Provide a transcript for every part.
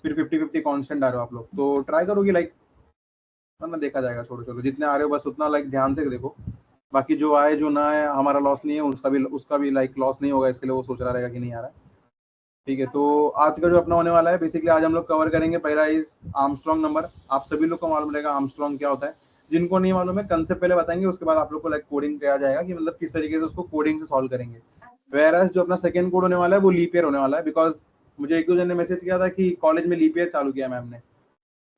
फिर 50-50 कांस्टेंट आ रहे हो आप लोग, तो ट्राई करो कि लाइक, वरना देखा जाएगा, छोड़ो चलो, जितने आ रहे हो बस उतना लाइक ध्यान से देखो। बाकी जो आए जो ना आए हमारा लॉस नहीं है, उसका भी लाइक लॉस नहीं होगा, इसके लिए वो सोच रहा रहेगा कि नहीं आ रहा है। ठीक है, तो आज का जो अपना होने वाला है, बेसिकली आज हम लोग कवर करेंगे, पहला इज आर्मस्ट्रांग नंबर। आप सभी लोग को मालूम रहेगा आर्मस्ट्रांग क्या होता है। जिनको नहीं मालूम है कंसेप्ट पहले बताएंगे, उसके बाद आप लोग को लाइक कोडिंग किया जाएगा कि मतलब किस तरीके से उसको कोडिंग से सॉल्व करेंगे। वेरएस जो अपना सेकंड कोड होने वाला है वो लीप ईयर होने वाला है, बिकॉज मुझे एक दो जन ने मैसेज किया था कि कॉलेज में लीप ईयर चालू किया मैम ने,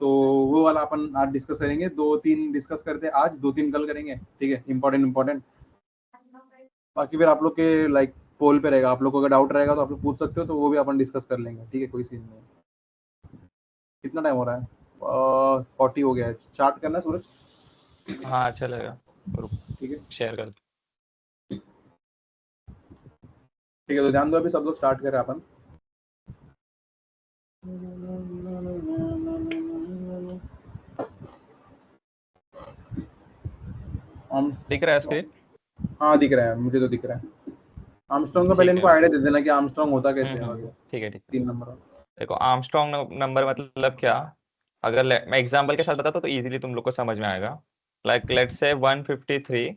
तो वो वाला अपन आज डिस्कस करेंगे। 2-3 डिस्कस करते हैं आज, 2-3 कल करेंगे, ठीक है, इंपॉर्टेंट। बाकी फिर आप लोग के लाइक पोल पे रहेगा, आप लोग को अगर डाउट रहेगा तो आप लोग पूछ सकते हो, तो वो भी अपन डिस्कस कर लेंगे, ठीक है, कोई सीन नहीं। कितना टाइम हो रहा है? 40 हो गया है, स्टार्ट करना है सूरज? हाँ चलेगा, ठीक है, शेयर कर। ठीक है, तो ध्यान दो, अभी सब लोग स्टार्ट करें अपन। हम, दिख रहा है स्क्रीन? हाँ दिख रहा है, मुझे तो दिख रहा है। आर्मस्ट्रांग का पहले ठीक इनको है। आइडिया दे देना कि आर्मस्ट्रांग होता कैसे है वगैरह। ठीक है ठीक है। 3 नंबर। देखो आर्मस्ट्रॉन्ग नंबर मतलब क्या, अगर मैं एग्जांपल के साथ बताता तो इजीली तुम लोग को समझ में आएगा। लाइक लेट्स से 153,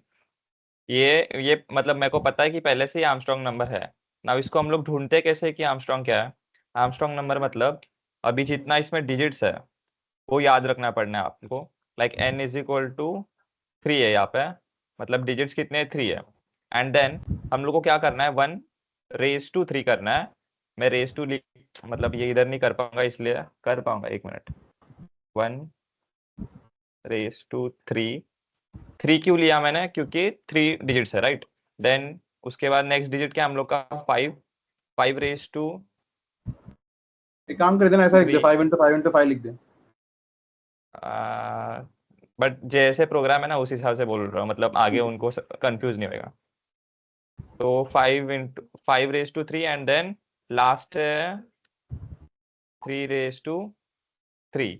ये मतलब मेरे को पता है कि पहले से ही आर्मस्ट्रॉन्ग नंबर है। ना इसको हम लोग ढूंढते कैसे कि आर्मस्ट्रॉन्ग क्या है। आर्मस्ट्रॉन्ग नंबर मतलब अभी जितना इसमें डिजिट्स है वो याद रखना पड़ना है आपको। Like n is equal to 3 है यहाँ पे, मतलब डिजिट्स कितने 3 है। एंड देन हम लोग को क्या करना है, 1 रेज टू 3 करना है। मैं रेज टू मतलब ये इधर नहीं कर पाऊंगा, इसलिए कर पाऊंगा, 1 मिनट। 1 रेज टू 3, 3 क्यों लिया मैंने, क्योंकि 3 डिजिट्स है, राइट। देन उसके बाद नेक्स्ट डिजिट क्या हम लोग का 5, 5 रेज टू एक काम कर देना, ऐसा लिख दे, 3। 5 into 5 लिख दे। बट जैसे प्रोग्राम है ना उस हिसाब से बोल रहा हूँ, मतलब आगे उनको कंफ्यूज नहीं होगा। तो 5 raise to 3 and then last 3 raise to 3।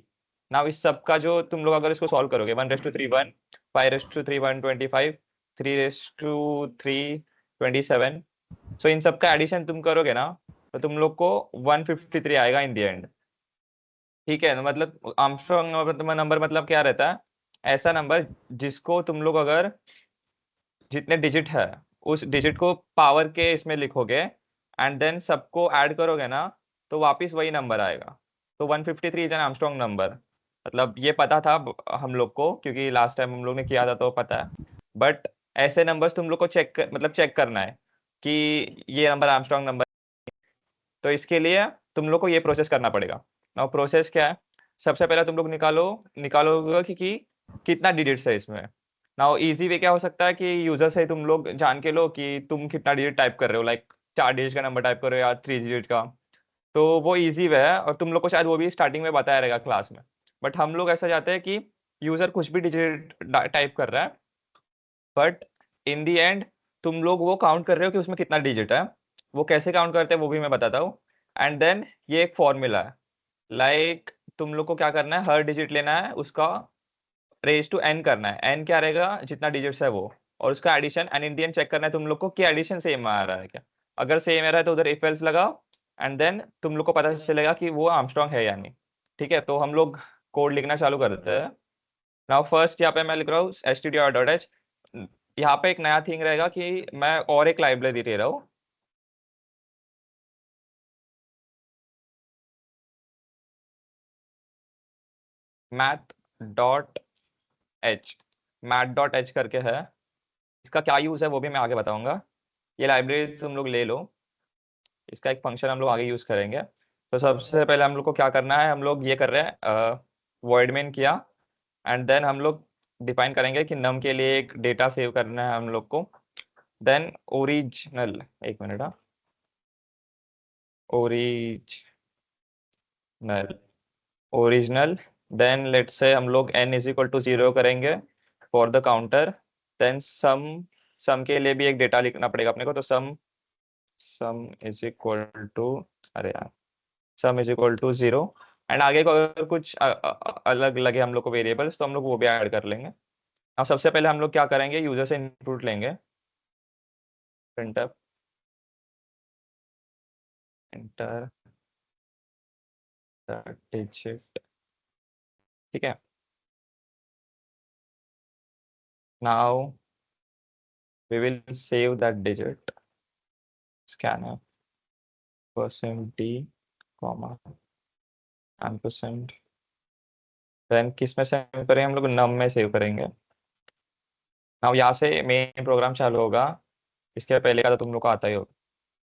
Now इस सब का जो तुम लोग अगर इसको सॉल्व करोगे, 1 raise to 3 1, 5 raise to 3 125, 3 raise to 3 27। So इन सब का एडिशन तुम करोगे ना तो तुम लोग को 153 आएगा इन द एंड। ठीक है, मतलब आर्मस्ट्रांग नंबर मतलब क्या रहता है, ऐसा नंबर जिसको तुम लोग अगर जितने डिजिट है उस डिजिट को पावर के इसमें लिखोगे एंड देन सबको ऐड करोगे ना तो वापस वही नंबर आएगा। तो 153 इज एन आर्मस्ट्रांग नंबर। मतलब ये पता था हम लोग को, क्योंकि लास्ट टाइम हम लोग ने किया था तो पता है। बट ऐसे नंबर्स तुम लोग को मतलब चेक करना है कि ये नंबर आर्मस्ट्रांग नंबर। तो इसके लिए तुम लोग को ये प्रोसेस करना पड़ेगा। नाउ प्रोसेस क्या है, सबसे पहले तुम लोग निकालोगे कि कितना डिजिट्स है इसमें। नाउ इजी वे क्या हो सकता है कि यूजर से तुम लोग जान के लो कि तुम कितना डिजिट टाइप कर रहे हो, लाइक 4 डिजिट का नंबर टाइप कर रहे हो या 3 डिजिट का। तो वो इजी वे है और तुम लोग को शायद वो भी स्टार्टिंग में बताया रहेगा क्लास में। बट हम लोग ऐसा चाहते हैं कि यूजर कुछ भी डिजिट टाइप कर रहा है, बट इन दी एंड तुम लोग वो काउंट कर रहे हो कि उसमें कितना डिजिट है। वो कैसे काउंट करते हैं वो भी मैं बताता हूँ। एंड देन ये एक फॉर्मूला है, लाइक तुम लोग को क्या करना है, हर डिजिट लेना है, उसका रेज टू एन करना है। एन क्या रहेगा, जितना डिजिट्स है वो, और उसका addition. And in the end check करना है तुम लोग को कि एडिशन सेम आ रहा है क्या। अगर सेम आ रहा है तो उधर इफ एल्स लगाओ एंड देन तुम लोग को पता चलेगा कि वो आर्मस्ट्रांग है या नहीं। ठीक है, तो हम लोग कोड लिखना चालू कर देते हैं। नाउ फर्स्ट यहाँ पे मैं लिख रहा हूँ stdio.h। यहाँ पे एक नया थिंग रहेगा कि मैं और एक लाइब्रेरी दे रहा हूँ। math.h, math.h करके है। इसका क्या यूज है वो भी मैं आगे बताऊंगा। ये लाइब्रेरी तुम लोग ले लो, इसका एक फंक्शन हम लोग आगे यूज करेंगे। तो सबसे पहले हम लोग को क्या करना है, हम लोग ये कर रहे हैं void main किया एंड देन हम लोग डिफाइन करेंगे कि नम के लिए एक डेटा सेव करना है हम लोग को। देन ओरिजिनल, एक मिनट, हाँ, original, original. Then let's say हम लोग n इज इक्वल टू 0 करेंगे for the counter. Then sum के लिए भी एक डेटा लिखना पड़ेगा अपने को, तो sum sum is equal to, अरे यार, sum is equal to 0। And आगे को अगर कुछ अलग लगे हम लोग को वेरिएबल्स तो हम लोग वो भी ऐड कर लेंगे। अब सबसे पहले हम लोग क्या करेंगे, यूजर से इनपुट लेंगे, प्रिंटफ इंटर digit, ठीक है। now we will save that digit, scanner %d comma ampersand, then किस में सेव करेंगे हम लोग, नम में सेव करेंगे। नाउ यहाँ से मेन प्रोग्राम चालू होगा, इसके पहले का तो तुम लोग को आता ही होगा।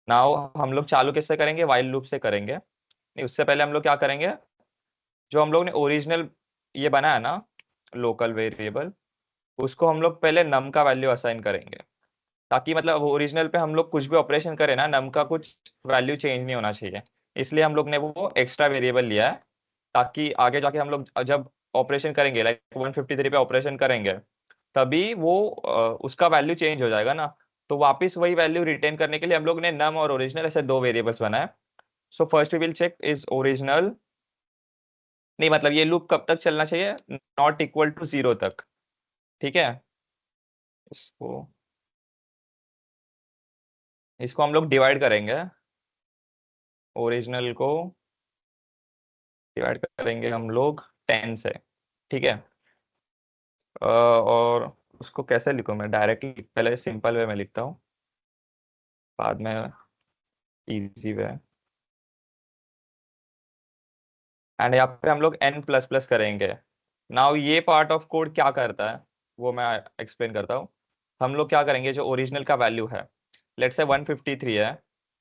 नाउ हम लोग चालू किससे करेंगे, वाइल लूप से करेंगे। नहीं, उससे पहले हम लोग क्या करेंगे, जो हम लोग ने ओरिजिनल ये बनाया ना लोकल वेरिएबल, उसको हम लोग पहले नम का वैल्यू असाइन करेंगे, ताकि मतलब ओरिजिनल पे हम लोग कुछ भी ऑपरेशन करें ना, नम का कुछ वैल्यू चेंज नहीं होना चाहिए। इसलिए हम लोग ने वो एक्स्ट्रा वेरिएबल लिया है, ताकि आगे जाके हम लोग जब ऑपरेशन करेंगे, लाइक 153 पे ऑपरेशन करेंगे, तभी वो उसका वैल्यू चेंज हो जाएगा ना। तो वापस वही वैल्यू रिटेन करने के लिए हम लोग ने नम और ओरिजिनल ऐसे दो वेरिएबल्स बनाए। So first we will check is original, नहीं मतलब ये लूप कब तक चलना चाहिए, नॉट इक्वल टू 0 तक, ठीक है। इसको इसको हम लोग डिवाइड करेंगे, ओरिजिनल को डिवाइड करेंगे हम लोग 10 से, ठीक है। और उसको कैसे लिखूं मैं, डायरेक्टली पहले सिंपल वे में लिखता हूँ, बाद में इजी वे। एंड यहाँ पे हम लोग n प्लस प्लस करेंगे। नाउ ये पार्ट ऑफ कोड क्या करता है वो मैं एक्सप्लेन करता हूँ। हम लोग क्या करेंगे, जो ओरिजिनल का वैल्यू है, लेट्स से 153 है,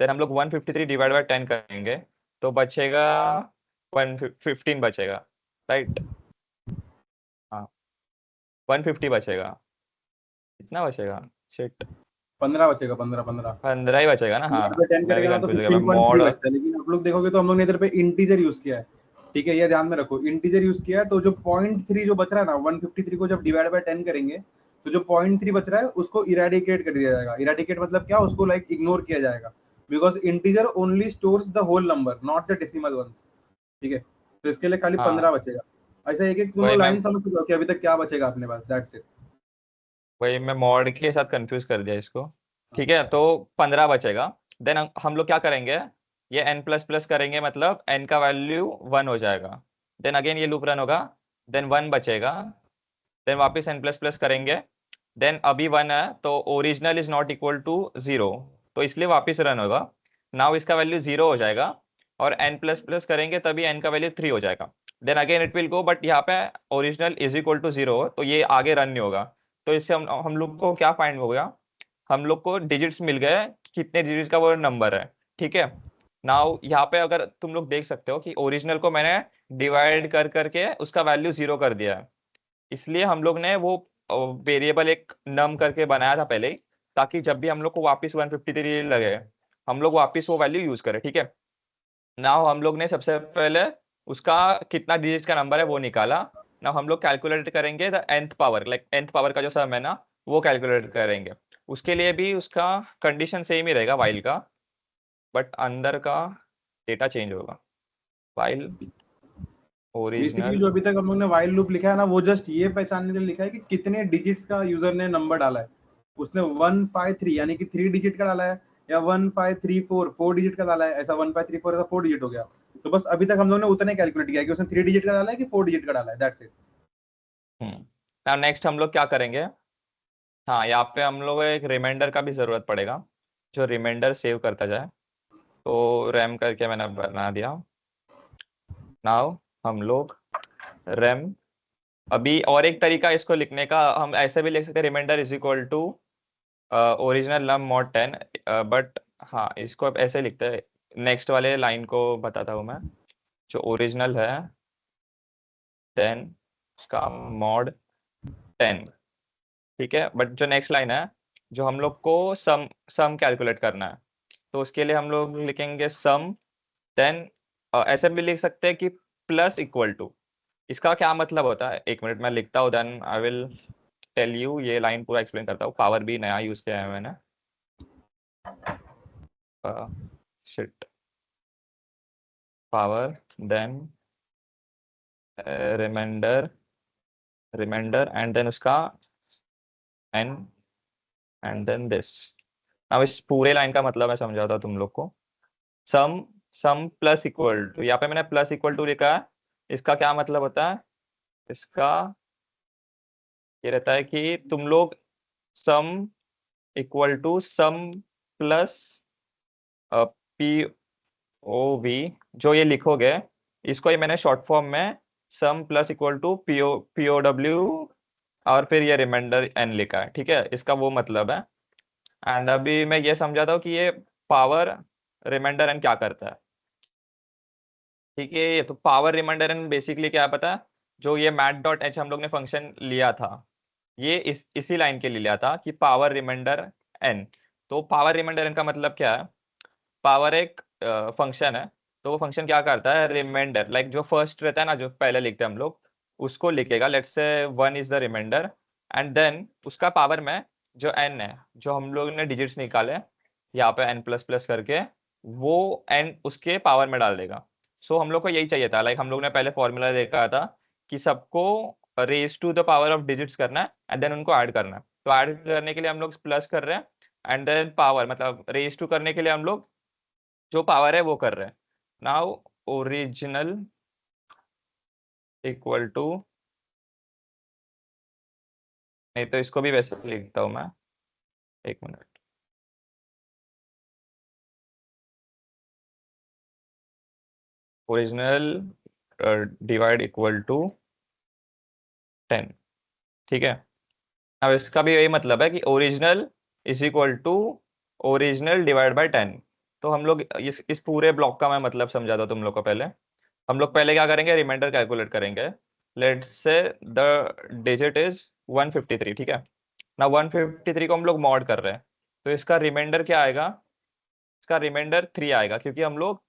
देन हम लोग 153 डिवाइड बाय 10 करेंगे, तो बचेगा 115 बचेगा, राइट। हाँ 150 बचेगा, कितना बचेगा, शिट 15 बचेगा, 15 15 15 ही बचेगा ना। हाँ डिवाइड बाय 10 मैं भी करेगा ना तो कंफ्यूज हो गया, मैं 15.3 मॉड। बचता है। लेकिन आप लोग देखोगे तो हम लोग ने इधर पे इंटीजर यूज किया है, ठीक है, ये ध्यान में रखो, इंटीजर यूज किया है। तो जो 0.3 जो बच रहा है ना, 153 को जब डिवाइड बाय 10 करेंगे, तो जो 0.3 बच रहा है उसको इरेडिकेट कर दिया जाएगा। इरेडिकेट मतलब क्या, उसको लाइक इग्नोर किया जाएगा, because integer only stores the whole number, not the decimal ones, ठीक है। तो इसके लिए खाली 15 हाँ बचेगा। ऐसा एक एक तुम वही लोग मैं लाइन समझ सकते हो कि अभी तक क्या बचेगा अपने पास, दैट्स इट। वही मैं मॉड के साथ कंफ्यूज कर दिया इसको, ठीक है। तो 15 बचेगा, देन हम लोग क्या करेंगे, ये n प्लस प्लस करेंगे, मतलब n का वैल्यू 1 हो जाएगा, देन अगेन ये लूप रन होगा, देन 1 बचेगा, देन वापस n प्लस प्लस करेंगे, देन अभी 1 है तो original is not equal to 0, तो इसलिए वापस रन होगा। नाउ इसका वैल्यू 0 हो जाएगा, और n प्लस प्लस करेंगे तभी n का वैल्यू 3 हो जाएगा, then again it will go, but यहाँ पे ओरिजिनल इज इक्वल टू 0, तो ये आगे रन नहीं होगा। तो इससे हम लोग को क्या फाइंड हो गया, हम लोग को डिजिट्स मिल गए, कितने डिजिट्स का वो नंबर है, ठीक है। नाउ यहाँ पे अगर तुम लोग देख सकते हो कि ओरिजिनल को मैंने डिवाइड कर करके उसका वैल्यू 0 कर दिया है, इसलिए हम लोग ने वो वेरिएबल एक नम करके बनाया था पहले ही, ताकि जब भी हम लोग को वापस 153 लगे, हम लोग वापस वो वैल्यू यूज करें, ठीक है। नाउ हम लोग ने सबसे पहले उसका कितना डिजिट का नंबर है वो निकाला। नाउ हम लोग कैलकुलेट करेंगे the nth power, like nth power का जो सम है ना, वो कैलकुलेट करेंगे। उसके लिए भी उसका कंडीशन सेम ही रहेगा वाइल का, बट अंदर का डेटा चेंज होगा। वाइल बेसिकली ओरिजिनल, जो अभी तक हम लोग ने व्हाइल लूप लिखा है ना, वो जस्ट ये पहचानने के लिए लिखा है कि कितने डिजिट्स का यूजर ने नंबर डाला है। उसने 153 यानी कि 3 डिजिट का डाला है, या 1534 4 डिजिट का डाला है, ऐसा 1534 ऐसा 4 डिजिट हो गया। तो बस अभी तक हम लोग ने उतने कैलकुलेट किया कि उसने 3 डिजिट का डाला है कि 4 डिजिट का डाला है, दैट्स इट। नाउ नेक्स्ट हम लोग क्या करेंगे, हाँ यहाँ पे हम लोग एक रिमाइंडर का भी जरूरत पड़ेगा, जो रिमाइंडर सेव करता जाए, तो रैम करके मैंने बना दिया। नाउ हम लोग रैम, अभी और एक तरीका इसको लिखने का, हम ऐसे भी लिख सकते हैं, remainder is equal to original num mod 10, but हाँ इसको अब ऐसे लिखते हैं, नेक्स्ट वाले लाइन को बताता हूँ मैं। जो ओरिजिनल है 10 उसका मॉड 10, ठीक है। बट जो नेक्स्ट लाइन है, जो हम लोग को सम सम कैलकुलेट करना है, तो उसके लिए हम लोग लिखेंगे सम, देन ऐसे भी लिख सकते हैं कि प्लस इक्वल टू। इसका क्या मतलब होता है, एक मिनट मैं लिखता हूँ, then I will tell you, ये लाइन पूरा एक्सप्लेन करता हूँ। पावर भी नया यूज किया है मैंने, shit, power, then remainder, remainder and then उसका एन, एंड देन दिस। अब इस पूरे लाइन का मतलब मैं समझाता हूँ तुम लोग को। सम सम प्लस इक्वल टू, यहाँ पे मैंने प्लस इक्वल टू लिखा है, इसका क्या मतलब होता है, इसका ये रहता है कि तुम लोग sum equal to sum plus P O V, जो ये लिखोगे इसको ही मैंने शॉर्ट फॉर्म में sum plus equal to P O W और फिर ये रिमाइंडर एन लिखा है, ठीक है, इसका वो मतलब है। एंड अभी मैं ये समझाता हूँ कि ये पावर रिमाइंडर एन क्या करता है। ठीक है, ये तो पावर रिमाइंडर एन बेसिकली क्या है पता है, जो ये मैथ डॉट एच हम लोग ने फंक्शन लिया था, ये इसी लाइन के लिए लिया था कि पावर रिमाइंडर एन। तो पावर रिमाइंडर एन का मतलब क्या है, पावर एक फंक्शन है, तो वो फंक्शन क्या करता है, रिमाइंडर लाइक जो फर्स्ट रहता है ना, जो पहले लिखते हैं हम लोग, उसको लिखेगा, let's say 1 is the remainder, and then उसका पावर में जो n है, जो हम लोग ने डिजिट्स निकाले यहाँ पे n प्लस प्लस करके, वो n उसके पावर में डाल देगा। सो हम लोग को यही चाहिए था, लाइक हम लोग ने पहले फॉर्मूला देखा था कि सबको raise to the power of digits करना है एंड देन उनको ऐड करना है। तो ऐड करने के लिए हम लोग प्लस कर रहे हैं, एंड देन पावर मतलब रेज टू करने के लिए हम लोग जो पावर है वो कर रहे हैं। नाउ ओरिजिनल इक्वल टू, नहीं तो इसको भी वैसे लिखता हूं मैं, एक मिनट, ओरिजिनल डिवाइड इक्वल टू 10, ठीक है। अब इसका भी यही मतलब है कि original is equal to original divide by 10। तो हम लोग इस पूरे ब्लॉक का मैं मतलब समझाता हूं तुम लोग को। पहले हम लोग पहले क्या करेंगे, रिमाइंडर कैलकुलेट करेंगे। Let's say the digit is 153, ठीक है ना। 153 को हम लोग मॉड कर रहे हैं, तो इसका रिमाइंडर क्या आएगा, इसका रिमाइंडर 3 आएगा, क्योंकि हम लोग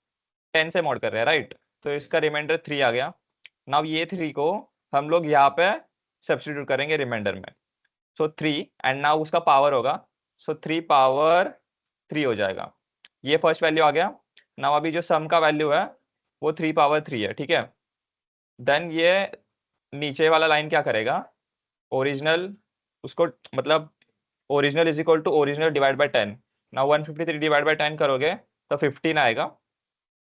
10 से मॉड कर रहे हैं, राइट। तो इसका रिमाइंडर 3 आ गया। नाउ ये 3 को हम लोग यहाँ पे सब्स्टिट्यूट करेंगे रिमाइंडर में। सो 3 एंड नाउ उसका पावर होगा, सो 3 पावर 3 हो जाएगा। ये फर्स्ट वैल्यू आ गया। नाउ अभी जो सम का वैल्यू है वो 3 पावर 3 है, ठीक है। देन ये नीचे वाला लाइन क्या करेगा, ओरिजिनल उसको मतलब original is equal to original divide by 10। Now 153 divide by 10 करोगे तो 15 आएगा।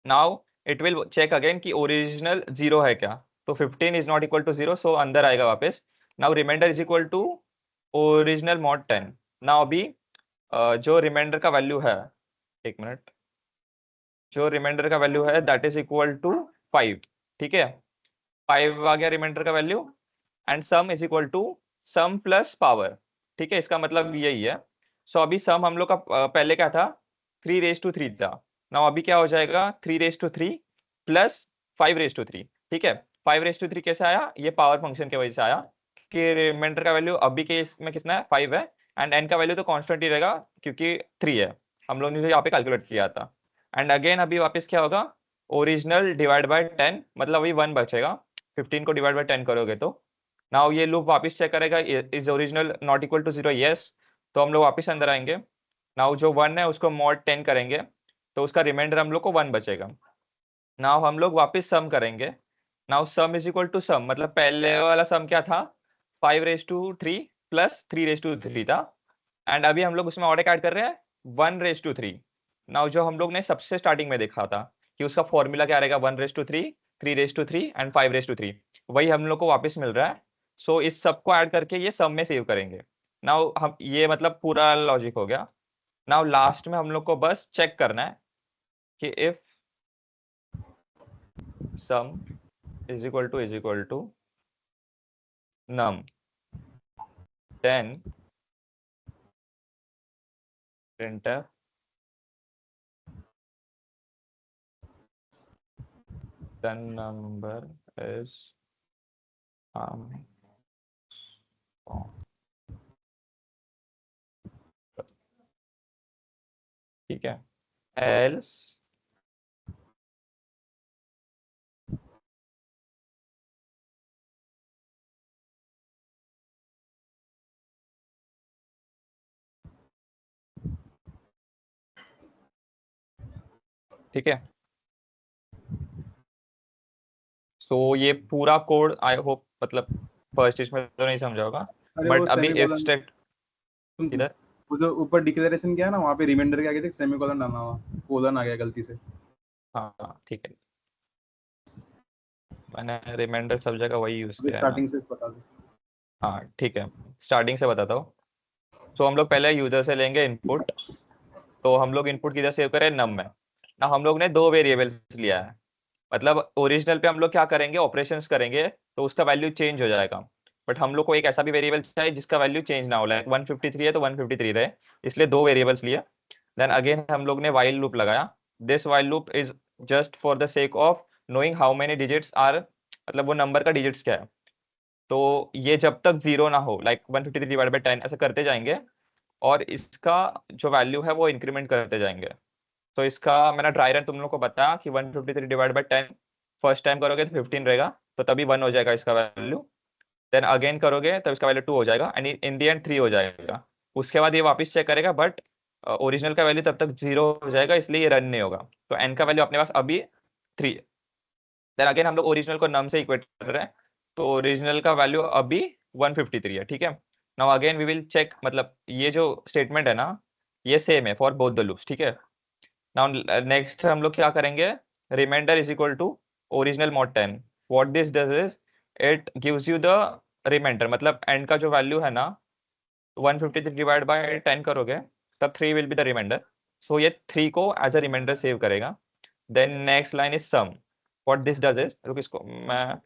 Now it will check again कि ओरिजिनल 0 है क्या, तो 15 is not equal to 0, so अंदर आएगा वापस। Now remainder is equal to original mod 10। Now अभी जो रिमाइंडर का वैल्यू है, एक मिनट, जो रिमाइंडर का वैल्यू है दैट इज इक्वल टू 5, ठीक है। 5 आ गया रिमाइंडर का value, and sum is equal to sum plus power, ठीक है, इसका मतलब यही है। सो अभी सम हम लोग का पहले क्या था, 3 रेज टू 3 था। नाउ अभी क्या हो जाएगा, 3 raise to 3 plus 5 raise to 3, ठीक है। 5 रेज टू 3 कैसे आया, ये पावर फंक्शन की वजह से आया कि रिमाइंडर का वैल्यू अभी के इसमें कितना है, 5 है, एंड एन का वैल्यू तो कांस्टेंट ही रहेगा क्योंकि 3 है, हम लोग ने यहाँ पे कैलकुलेट किया था। एंड अगेन अभी वापस क्या होगा, ओरिजिनल डिवाइड बाय 10, मतलब अभी 1 बचेगा, 15 को डिवाइड बाय 10 करोगे तो। नाउ ये लूप वापस चेक करेगा is original not equal to 0, yes, तो हम लोग वापस अंदर आएंगे। नाउ जो 1 है उसको मॉड 10 करेंगे, तो उसका रिमाइंडर हम लोग को 1 बचेगा। नाउ हम लोग वापस सम करेंगे। Now sum is equal to sum, मतलब पहले वाला सम क्या था, 5 raise to 3 plus 3 raise to 3 था, एंड अभी हम लोग उसमें और एक ऐड कर रहे हैं, 1 रेज टू 3। नाउ जो हम लोग ने सबसे स्टार्टिंग में देखा था कि उसका फॉर्मूला क्या रहेगा, 1 raise to 3, 3 raise to 3 and 5 raise to 3, वही हम लोग को वापस मिल रहा है। सो इस सबको ऐड करके ये सम में सेव करेंगे। नाउ हम ये मतलब पूरा लॉजिक हो गया। नाउ लास्ट में हम लोग को बस चेक करना है कि if sum is equal to num, then printf the number is ठीक है, else ठीक है। सो ये पूरा कोड आई होप मतलब फर्स्ट स्टेज में तो नहीं समझा होगा, अरे वो बट अभी इफ सेमीकोलन, स्टेट सुन, इधर, वो जो ऊपर डिक्लेरेशन किया है ना, वहाँ पे रिमाइंडर के आगे देख सेमीकोलन डालना हुआ, कोलन आ गया गलती से। हाँ ठीक है, मैंने रिमाइंडर सब जगह वही यूज अभी किया है ना। स्टार्टिंग से बता दो। हाँ ठीक है, स्टार्टिंग से बताता हूँ। सो हम लोग पहले यूजर से लेंगे इनपुट। तो हम लोग इनपुट किधर सेव करें, नम में ना। हम लोग ने दो वेरिएबल्स लिया है, मतलब ओरिजिनल पे हम लोग क्या करेंगे, ऑपरेशंस करेंगे तो उसका वैल्यू चेंज हो जाएगा। बट हम लोग को एक ऐसा भी वेरिएबल चाहिए जिसका वैल्यू चेंज ना हो, लाइक 153 है तो 153 रहे, इसलिए दो वेरिएबल्स लिए। देन अगेन हम लोग ने वाइल लूप लगाया। This while loop is just for the sake of knowing how many digits are, मतलब वो नंबर का डिजिट्स क्या है। तो ये जब तक जीरो ना हो, लाइक 153 डिवाइड बाई 10 ऐसे करते जाएंगे, और इसका जो वैल्यू है वो इंक्रीमेंट करते जाएंगे। तो इसका मैंने ड्राई रन तुम लोग को बताया कि 153 डिवाइड बाई 10 फर्स्ट टाइम करोगे तो 15 रहेगा, तो तभी 1 हो जाएगा इसका वैल्यू। देन अगेन करोगे तब इसका वैल्यू 2 हो जाएगा, एंड इन दी एंड 3 हो जाएगा। उसके बाद ये वापस चेक करेगा, बट ओरिजिनल का वैल्यू तब तक 0 हो जाएगा, इसलिए ये रन नहीं होगा। तो एन का वैल्यू अपने पास अभी 3 है। देन अगेन हम लोग ओरिजिनल को नम से इक्वेट कर रहे हैं, तो ओरिजिनल का वैल्यू अभी 153 है, ठीक है। Now again we will check, मतलब ये जो स्टेटमेंट है ना, ये सेम है फॉर बोथ द लूप्स, ठीक है। नाउ नेक्स्ट हम लोग क्या करेंगे, remainder is equal to original mod 10। What this does is it gives you the remainder, मतलब एंड का जो वैल्यू है ना 153 डिवाइड बाय 10 करोगे तब 3 will be the remainder. So ये 3 को एज अ रिमाइंडर सेव करेगा। Then next line is sum. What this does is, रुक इसको मैं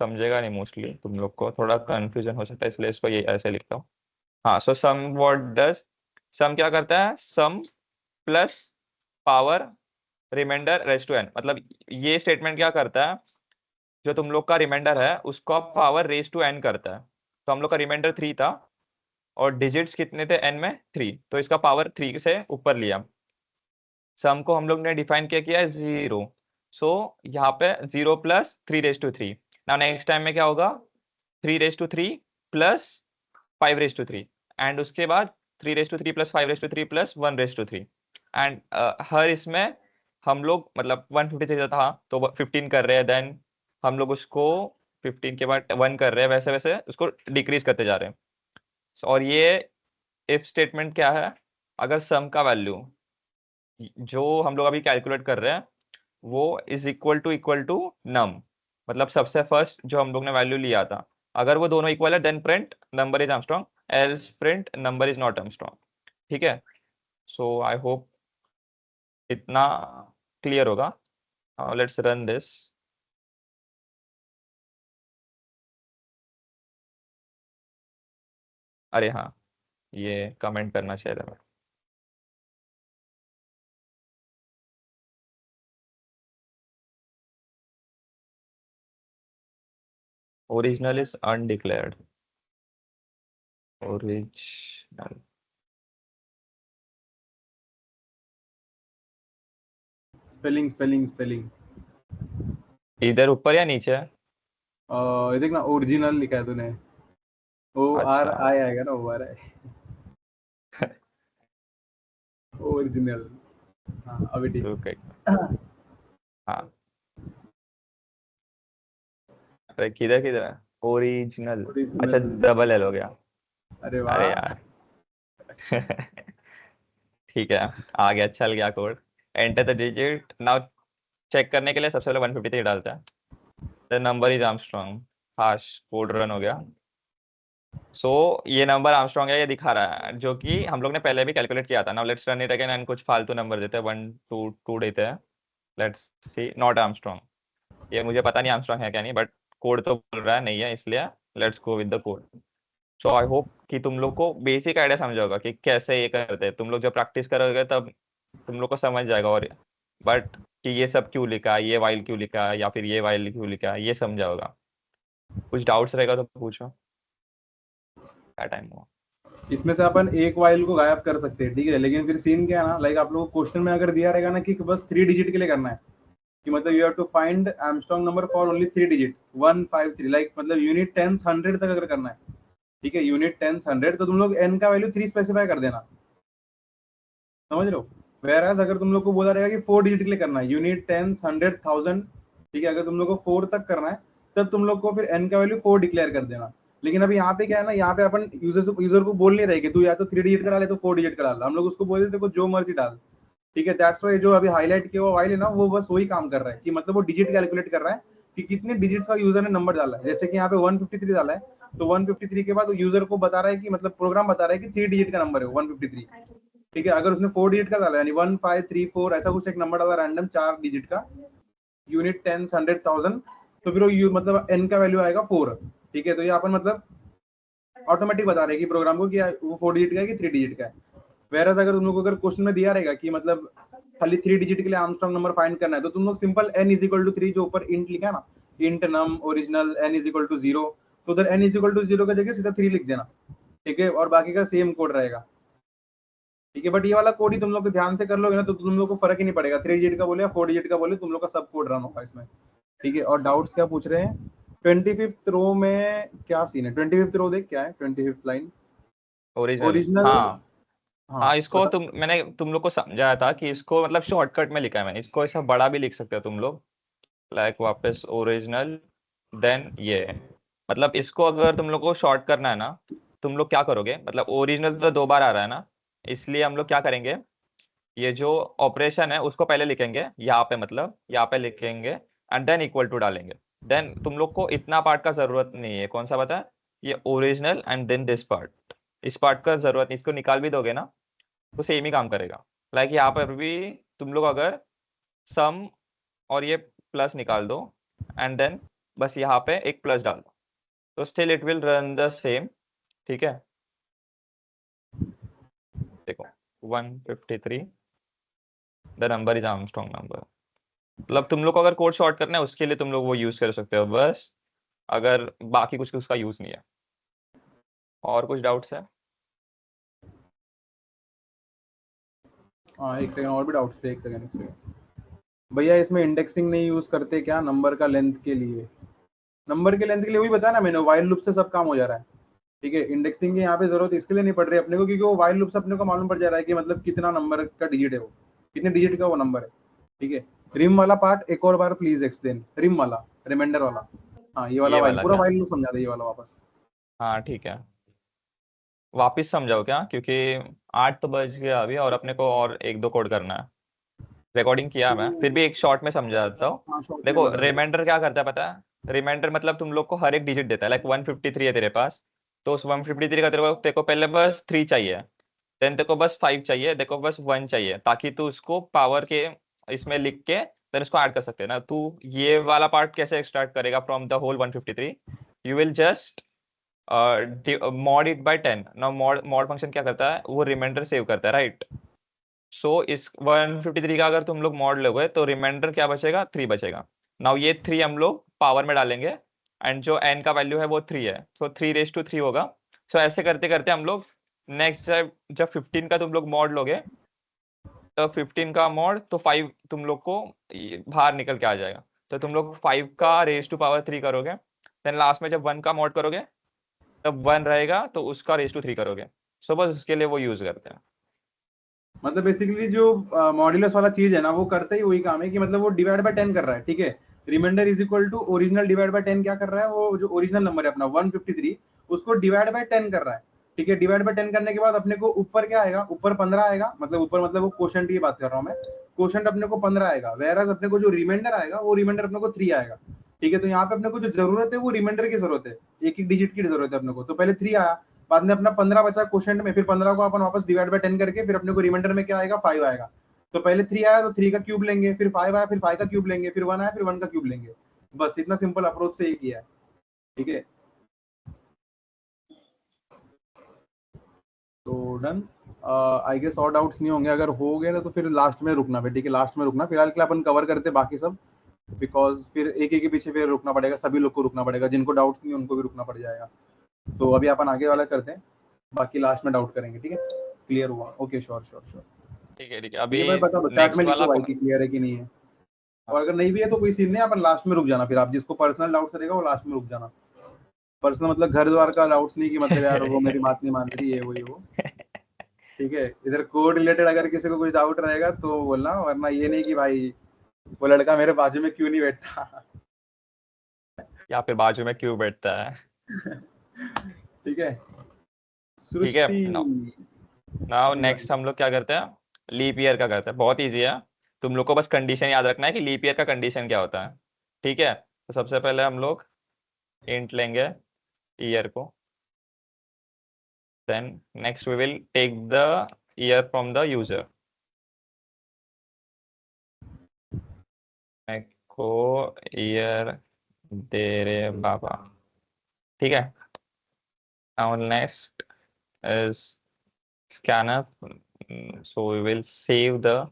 समझेगा नहीं, मोस्टली तुम लोग को थोड़ा कंफ्यूजन हो सकता है, इसलिए इसको ये ऐसे लिखता हूँ। हाँ, सो सम व्हाट डज, सम क्या करता है, sum plus power remainder raise to N, मतलब ये स्टेटमेंट क्या करता है, जो तुम लोग का रिमाइंडर है उसको पावर रेज टू एन करता है। तो हम लोग का रिमाइंडर 3 था, और डिजिट्स कितने थे एन में, 3, तो इसका पावर 3 से ऊपर लिया। सम को हम लोग ने डिफाइन किया है 0। सो यहाँ पे 0 प्लस 3 रेज टू 3। ना नेक्स्ट टाइम में क्या होगा, 3 raise to 3 plus 5 raise to 3, and उसके बाद 3 raise to 3 plus 5 raise to 3 plus 1 raise to 3। And हर इसमें हम लोग, मतलब 153 था तो 15 कर रहे हैं, देन हम लोग उसको 15 के बाद 1 कर रहे हैं, वैसे वैसे उसको डिक्रीज करते जा रहे हैं। और ये इफ स्टेटमेंट क्या है, अगर सम का वैल्यू जो हम लोग अभी कैलकुलेट कर रहे हैं वो इज इक्वल टू नम, मतलब सबसे फर्स्ट जो हम लोग ने वैल्यू लिया था, अगर वो दोनों इक्वल है then print number is Armstrong, else print number is not Armstrong, ठीक है। सो आई होप इतना क्लियर होगा। Let's run this. अरे हाँ, ये कमेंट करना चाहिए था। Original is undeclared, original spelling spelling spelling. इधर ऊपर या नीचे है? ये देख ना, ओरिजिनल लिखा है तूने, ओ आर अच्छा आई आएगा ना, ओ आर आई, ओरिजिनल। हाँ अभी ठीक रुक एक है। हाँ, अरे किधर किधर है, ओरिजिनल, अच्छा ओरिजिनल। डबल एल हो गया। अरे अरे वाह। यार ठीक है, आ गया, चल गया code. Enter the digit now. Check करने के लिए सबसे पहले 153 डालता है, द नंबर इज आर्मस्ट्रांग, हाश कोड रन हो गया। सो ये नंबर आर्मस्ट्रांग है, ये दिखा रहा है, जो कि हम लोग ने पहले भी कैलकुलेट किया था। Now let's run it again, and कुछ फालतू नंबर देते हैं, 1 2 2 देते हैं। Let's see, not Armstrong. ये मुझे पता नहीं आर्मस्ट्रांग है क्या नहीं, बट कोड तो बोल रहा है नहीं है, इसलिए let's go with the code. So I hope कि तुम लोग को बेसिक आइडिया समझ होगा कि कैसे ये करते हैं। तुम लोग जब प्रैक्टिस करोगे तब तुम लोग को समझ जाएगा, और बट कि ये सब क्यों लिखा है, ये वाइल क्यों लिखा है, या फिर ये वाइल क्यों लिखा है, ये समझा होगा। कुछ डाउट्स रहेगा तो पूछो, क्या टाइम हुआ। इसमें से अपन एक वाइल को गायब कर सकते हैं, ठीक है, लेकिन फिर सीन क्या है ना, लाइक आप लोगों को क्वेश्चन में अगर दिया रहेगा ना कि बस 3 डिजिट के लिए करना है, कि मतलब you have to find Armstrong number for only 3 digit 153, like मतलब यूनिट 10 100 तक अगर करना है, ठीक है, यूनिट 10 100, तो तुम लोग एन का वैल्यू 3 स्पेसिफाई कर देना, समझ रहे हो। वेयर अगर तुम लोग को बोला रहेगा कि 4 डिजिट के लिए करना है, यूनिट 10 100 1000, ठीक है, अगर तुम लोग को 4 तक करना है तब तुम लोग को फिर एन का वैल्यू 4 डिक्लेयर कर देना। लेकिन अभी यहाँ पे क्या है ना, यहाँ पे अपन यूजर को बोल नहीं रहे कि तू या तो 3 डिजिट का डाले तो 4 डिजिट का डाल, हम लोग उसको बोल देते जो मर्जी डाल, ठीक है, दैट्स वाई जो अभी हाईलाइट किया हुआ वाइल है ना, वो बस वही काम कर रहा है कि मतलब वो डिजिट कैलकुलेट कर रहा है कि कितने डिजिट्स का यूजर ने नंबर डाला है। जैसे कि यहाँ पे 153 डाला है, तो 153 के बाद यूजर को बता रहा है कि मतलब प्रोग्राम बता रहा है कि 3 डिजिट का नंबर है 153। ठीक है, अगर उसने 4 डिजिट का डाला यानी 1534 ऐसा कुछ एक नंबर डाला रैंडम 4 डिजिट का, यूनिट 10 100,000, तो फिर वो मतलब एन का वैल्यू आएगा 4। ठीक है, तो ये अपन मतलब ऑटोमेटिक बता रहे हैं कि प्रोग्राम को कि वो 4 डिजिट का है कि 3 डिजिट का है। वेरस अगर तुम लोग को अगर क्वेश्चन में दिया रहेगा कि मतलब खाली 3 डिजिट के लिए आर्मस्ट्रांग नंबर फाइंड करना है, तो तुम लोग simple n is equal to 3 जो ऊपर इंट लिखा है ना, int num original n is equal to 0, तो उधर n इज इक्वल टू 0 का जगह सीधा 3 लिख देना। ठीक है, और बाकी का सेम कोड रहेगा। ठीक है, बट ये वाला कोड ही तुम लोग को ध्यान से कर लोगे ना, तो तुम लोग को फर्क ही नहीं पड़ेगा 3 डिजिट का बोले या 4 डिजिट का बोले, तुम लोग का सब कोड रन होगा इसमें। ठीक है, और डाउट्स क्या पूछ रहे हैं 25th रो में क्या सीन है? 25th रो देख क्या है, 25th लाइन ओरिजिनल, ओरिजिनल। हाँ हाँ हाँ, इसको बता। मैंने तुम लोग को समझाया था कि इसको मतलब शॉर्टकट में लिखा है मैंने, इसको ऐसा बड़ा भी लिख सकते हो तुम लोग, लाइक वापस ओरिजिनल, देन ये, मतलब इसको अगर तुम लोग को शॉर्ट करना है ना, तुम लोग क्या करोगे, मतलब ओरिजिनल तो 2 बार आ रहा है ना, इसलिए हम लोग क्या करेंगे, ये जो ऑपरेशन है उसको पहले लिखेंगे यहाँ पे, मतलब यहाँ पे लिखेंगे एंड देन इक्वल टू डालेंगे। देन तुम लोग को इतना पार्ट का जरूरत नहीं है, कौन सा पता है, ये original and then this part, इस पार्ट का जरूरत नहीं, इसको निकाल भी दोगे ना तो सेम ही काम करेगा। लाइक यहाँ पर भी तुम लोग अगर सम और ये प्लस निकाल दो एंड देन बस यहाँ पे एक प्लस डाल दो, तो still it will run the same. ठीक है, देखो 153, the number is Armstrong number. मतलब तुम लोग को अगर कोड शॉर्ट करना है उसके लिए तुम लोग वो यूज कर सकते हो बस, अगर बाकी कुछ उसका यूज नहीं है। और कुछ डाउट्स है? हाँ एक सेकंड, और भी डाउट्स थे, एक सेकंड एक सेकंड। भैया इसमें इंडेक्सिंग नहीं यूज करते क्या नंबर का लेंथ के लिए? नंबर के लेंथ के लिए वही बताया ना मैंने, वाइल लूप से सब काम हो जा रहा है। ठीक है, इंडेक्सिंग की यहाँ पे जरूरत इसके लिए नहीं पड़ रही अपने को, क्योंकि वो वाइल लूप से अपने को मालूम पड़ जा रहा है कि मतलब कितना नंबर का डिजिट है वो, कितने डिजिट का वो नंबर है। ठीक है, रिम वाला पार्ट एक और बार प्लीज एक्सप्लेन, रिम वाला, रिमाइंडर वाला। हाँ ये वाला ये वाइल, वाला पूरा क्या? वाइल लूप समझा दे ये वाला वापस। हाँ ठीक है, वापिस समझाओ क्या, क्योंकि 8 तो बज गया अभी और अपने को और 1-2 कोड करना है। रिकॉर्डिंग किया मैं, फिर भी एक शॉर्ट में समझाता हूँ। हाँ शॉर्ट में देखो बता दे। रिमाइंडर क्या करता है पता है, रिमाइंडर मतलब तुम लोग को हर एक डिजिट देता है, लाइक 153 है तेरे पास, तो उस 153 का तेरे को पहले बस 3 चाहिए, देन तेरे को बस 5 चाहिए, देखो बस 1 चाहिए, ताकि तू उसको पावर के इसमें लिख के देन उसको ऐड कर सकते हैं ना। तू ये वाला पार्ट कैसे स्टार्ट करेगा from the whole 153, you will just mod it by 10। Now mod mod function क्या करता है, वो रिमाइंडर सेव करता है, राइट? सो इस 153 का अगर तुम लोग मॉड लोगे तो रिमाइंडर क्या बचेगा, 3 बचेगा। नाउ ये 3 हम लोग पावर में डालेंगे एंड जो n का वैल्यू है वो 3 है, तो 3 रेज टू 3 होगा। सो ऐसे करते करते हम लोग नेक्स्ट जब जब 15 का तुम लोग मॉड लोगे, तो 15 का मॉड तो 5 तुम लोग को बाहर निकल के आ जाएगा, तो तुम लोग 5 का रेज टू पावर 3 करोगे, देन लास्ट में जब 1 का मॉड करोगे तब 1 रहेगा तो उसका रेज टू 3 करोगे। सो बस उसके लिए वो यूज करते हैं। मतलब बेसिकली जो मॉड्यूलस वाला चीज है ना, वो करता ही वही काम है कि मतलब वो डिवाइड बाय 10 कर रहा है। ठीक है, remainder is equal to original divide by 10 क्या कर रहा है, वो जो ओरिजिनल नंबर है अपना 153 उसको डिवाइड बाय 10 कर रहा है। ठीक है, डिवाइड बाय 10 करने के बाद अपने को ऊपर क्या आएगा, ऊपर 15 आएगा, मतलब ऊपर मतलब वो क्वोशंट की बात कर रहा हूँ मैं, क्वोशंट अपने को 15 आएगा, वेरएज अपने को जो रिमाइंडर आएगा वो रिमाइंडर अपने को 3 आएगा। ठीक है, तो यहाँ पे अपने को जो जरूरत है वो रिमाइंडर की जरूरत है, एक एक डिजिट की जरूरत है अपने को, तो पहले 3 आया, बाद में अपना 15 बचा क्वोशंट में, फिर 15 को अपन वापस डिवाइड बाय 10 करके फिर अपने को रिमाइंडर में क्या आएगा, 5 आएगा। तो पहले 3 आया तो 3 का क्यूब लेंगे, फिर 5 आया फिर 5 का क्यूब लेंगे, फिर 1 आया फिर 1 का क्यूब लेंगे। बस इतना सिंपल अप्रोच से ये किया है। ठीक है, तो डन। आई गेस और डाउट्स नहीं होंगे, अगर हो गए ना तो फिर लास्ट में रुकना फिर। ठीक है, लास्ट में रुकना, फिलहाल के लिए अपन कवर करते बाकी सब, बिकॉज फिर एक एक के पीछे फिर रुकना पड़ेगा, सभी लोग को रुकना पड़ेगा, जिनको डाउट्स नहीं उनको भी रुकना पड़ जाएगा। तो अभी अपन आगे वाला करते हैं, बाकी लास्ट में डाउट करेंगे। ठीक है, क्लियर हुआ? Okay sure sure sure. ठीक है, अभी ये भाई बता दो चैट में नेक्स्ट लिखो वाला भाई कि क्लियर है कि नहीं है, और हाँ, अगर नहीं भी है तो कोई सीन नहीं, अपन लास्ट में रुक जाना, फिर आप जिसको पर्सनल डाउट्स रहेगा वो लास्ट में रुक जाना। पर्सनल मतलब घर द्वार का डाउट्स नहीं कि मतलब यार वो मेरी बात नहीं मान रही है, वो ठीक है। इधर कोड रिलेटेड अगर किसी को कुछ डाउट रहेगा तो बोलना, वरना ये नहीं कि भाई वो लड़का मेरे बाजू में क्यों नहीं बैठता। या फिर बाजू में क्यों बैठता है। ठीक है, ठीक है, सृष्टि। नाउ नाउ जी नेक्स्ट भाई। हम लोग क्या करते हैं, लीप ईयर का करते हैं, बहुत ईजी है। तुम लोग को बस कंडीशन याद रखना है कि लीप ईयर का कंडीशन क्या होता है। ठीक है, तो सबसे पहले हम लोग इंट लेंगे ईयर को, then next we will take the year from the user. को ईयर दे रे बाबा, ठीक है। Now next is scanf, so we will save the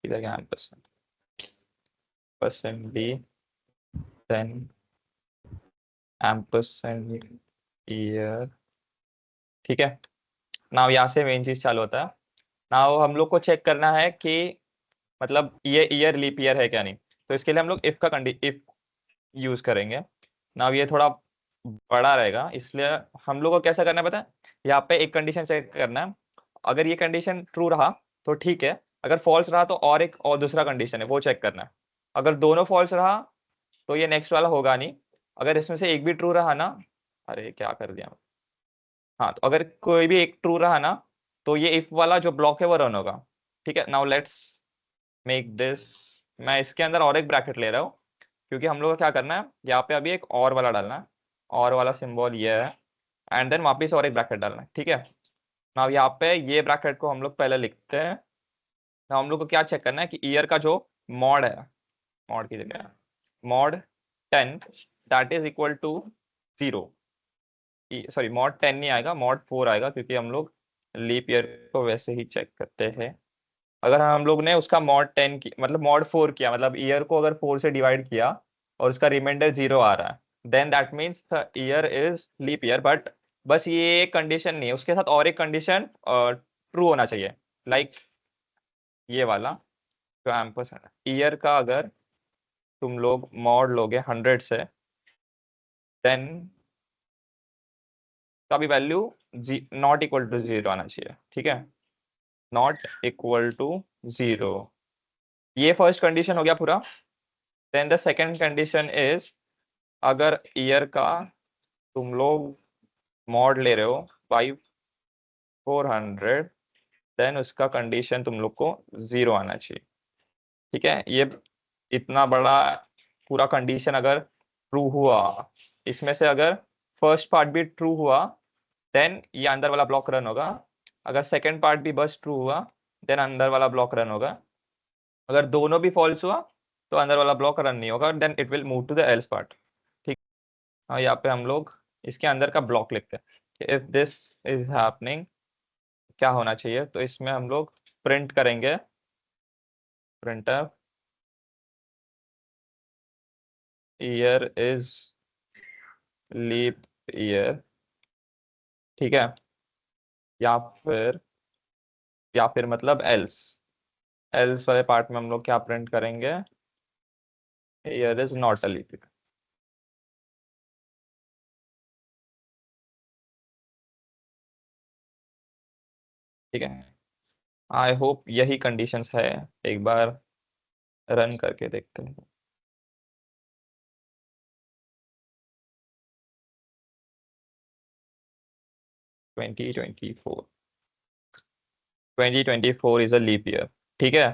इधर क्या percent b, then ampersand year, ठीक है। नाउ यहाँ से मेन चीज चालू होता है। नाउ हम लोग को चेक करना है कि मतलब ये ईयर लीप ईयर है क्या नहीं, तो इसके लिए हम लोग इफ का इफ यूज करेंगे। नाउ ये थोड़ा बड़ा रहेगा, इसलिए हम लोग को कैसा करना है पता है, यहाँ पे एक कंडीशन चेक करना है। अगर ये कंडीशन ट्रू रहा तो ठीक है, अगर फॉल्स रहा तो और एक और दूसरा कंडीशन है वो चेक करना है। अगर दोनों फॉल्स रहा तो ये नेक्स्ट वाला होगा नहीं। अगर इसमें से एक भी ट्रू रहा ना, अरे क्या कर दिया, हाँ, तो अगर कोई भी एक ट्रू रहा ना तो ये इफ वाला जो ब्लॉक है वो रन होगा। ठीक है, नाउ लेट्स मेक दिस, मैं इसके अंदर और एक ब्रैकेट ले रहा हूँ क्योंकि हम लोग को क्या करना है, यहाँ पे अभी एक और वाला डालना है, और वाला सिंबल ये है, एंड देन वापिस और एक ब्रैकेट डालना है। ठीक है, नाउ यहाँ पे ये ब्रैकेट को हम लोग पहले लिखते हैं। नाउ हम लोग को क्या चेक करना है कि ईयर का जो मॉड है, मॉड की जगह mod 10 that is equal to 0, sorry mod 10 नहीं आएगा, मॉड 4 आएगा क्योंकि हम लोग लीप ईयर को वैसे ही चेक करते हैं। अगर हम लोग ने उसका मॉड 10 की मतलब मॉड 4 किया, मतलब ईयर को अगर 4 से डिवाइड किया और उसका रिमाइंडर 0 आ रहा है, then that means the year is leap year. But बस ये कंडीशन नहीं है, उसके साथ और एक कंडीशन ट्रू होना चाहिए, लाइक ये वाला जो एम्परसेंड ईयर का अगर तुम लोग मॉड लोगे 100 से, देन का भी वैल्यू नॉट इक्वल टू 0 आना चाहिए। ठीक है, नॉट इक्वल टू 0, ये फर्स्ट कंडीशन हो गया पूरा। Then the second condition is अगर ईयर का तुम लोग मॉड ले रहे हो 5400, देन उसका कंडीशन तुम लोग को 0 आना चाहिए। ठीक है, ये इतना बड़ा पूरा कंडीशन अगर ट्रू हुआ, इसमें से अगर फर्स्ट पार्ट भी ट्रू हुआ देन ये अंदर वाला ब्लॉक रन होगा। अगर सेकेंड पार्ट भी बस ट्रू हुआ देन अंदर वाला ब्लॉक रन होगा। अगर दोनों भी फॉल्स हुआ तो अंदर वाला ब्लॉक रन नहीं होगा, then it will move to the else part. ठीक, हाँ, यहाँ पे हम लोग इसके अंदर का ब्लॉक लिखते हैं, इफ दिस इज हैपनिंग क्या होना चाहिए, तो इसमें हम लोग प्रिंट करेंगे, printer year is leap year. ठीक है, या फिर मतलब एल्स, एल्स वाले पार्ट में हम लोग क्या प्रिंट करेंगे, year is not a leap year. ठीक है, आई होप यही कंडीशंस है, एक बार रन करके देखते हैं। Twenty twenty four is a leap year. ठीक है,